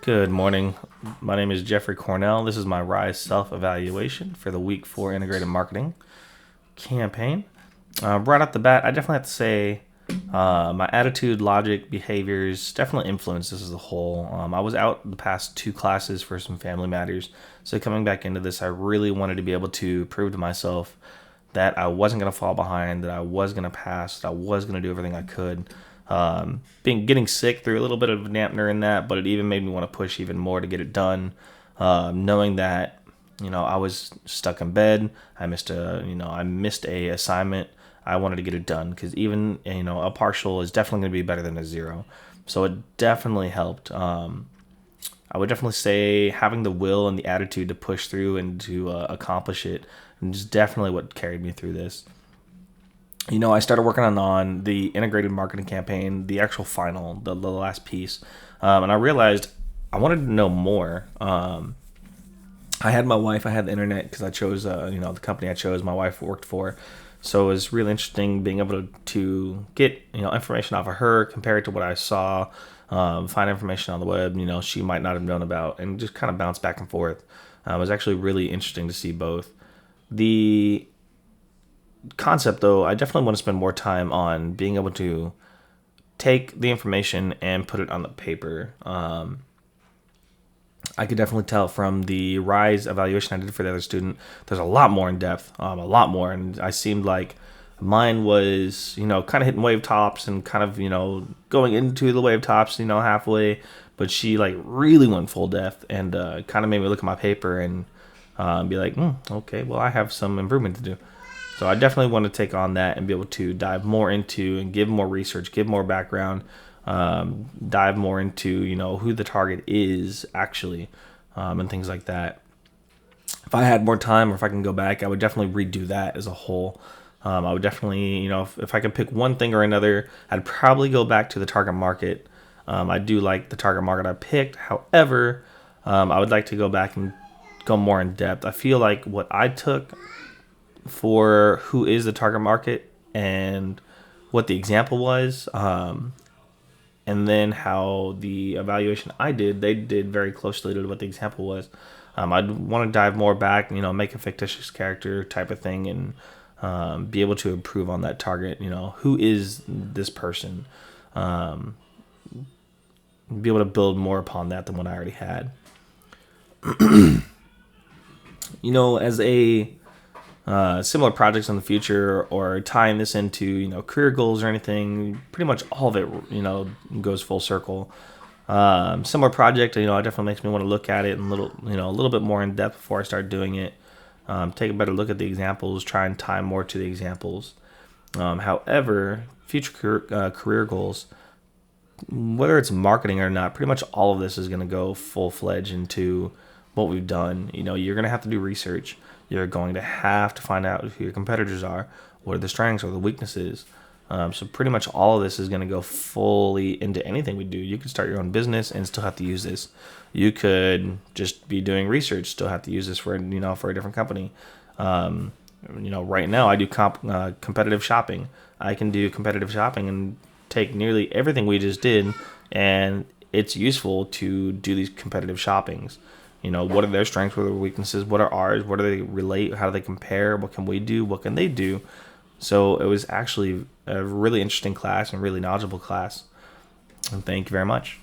Good morning. My name is Jeffrey Cornell. This is my RISE self-evaluation for the Week 4 Integrated Marketing campaign. Right off the bat, I definitely have to say my attitude, logic, behaviors definitely influenced this as a whole. I was out the past 2 classes for some family matters, so coming back into this, I really wanted to be able to prove to myself that I wasn't going to fall behind, that I was going to pass, that I was going to do everything I could. Getting sick threw a little bit of a dampener in that, but it even made me want to push even more to get it done. Knowing that, I was stuck in bed. I missed a assignment. I wanted to get it done because even, a partial is definitely going to be better than a 0. So it definitely helped. I would definitely say having the will and the attitude to push through and to accomplish it is definitely what carried me through this. I started working on the integrated marketing campaign, the actual final, the last piece, and I realized I wanted to know more. I had my wife, I had the internet because I chose, the company I chose, my wife worked for. So it was really interesting being able to get, information off of her, compare it to what I saw, find information on the web, she might not have known about, and just kind of bounce back and forth. It was actually really interesting to see both. The concept, though, I definitely want to spend more time on being able to take the information and put it on the paper. I could definitely tell from the RISE evaluation I did for the other student, there's a lot more in depth, a lot more. And I seemed like mine was, kind of hitting wave tops and kind of, going into the wave tops, halfway. But she like really went full depth and kind of made me look at my paper and be like, okay, well, I have some improvement to do. So I definitely want to take on that and be able to dive more into and give more research, give more background, dive more into, who the target is actually, and things like that. If I had more time or if I can go back, I would definitely redo that as a whole. I would definitely, if I could pick one thing or another, I'd probably go back to the target market. I do like the target market I picked. However, I would like to go back and go more in depth. I feel like what I took for who is the target market and what the example was, and then how the evaluation I did, they did very closely to what the example was. I'd want to dive more back, make a fictitious character type of thing and be able to improve on that target. Who is this person? Be able to build more upon that than what I already had. As a similar projects in the future or tying this into, career goals or anything, pretty much all of it, goes full circle. Similar project, it definitely makes me want to look at it and a little bit more in depth before I start doing it. Take a better look at the examples, try and tie more to the examples. However, future career goals, whether it's marketing or not, pretty much all of this is going to go full-fledged into what we've done. You're going to have to do research. You're going to have to find out who your competitors are, what are the strengths or the weaknesses. So pretty much all of this is going to go fully into anything we do. You could start your own business and still have to use this. You could just be doing research, still have to use this for a different company. Right now I do competitive shopping. I can do competitive shopping and take nearly everything we just did, and it's useful to do these competitive shoppings. What are their strengths? What are their weaknesses? What are ours? What do they relate? How do they compare? What can we do? What can they do? So it was actually a really interesting class and really knowledgeable class. And thank you very much.